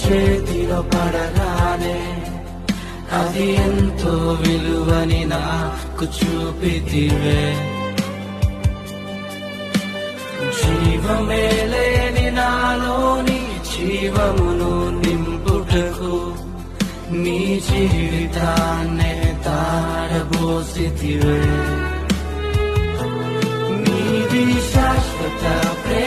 చేతిలో పడగానే అది ఎంతో విలువని నాకు చూపితివే. జీవమే లేని నాలోని జీవమును నింపుటకు నీ జీవితాన్నే తారబోసితివే. నీది శాశ్వత ప్రేమ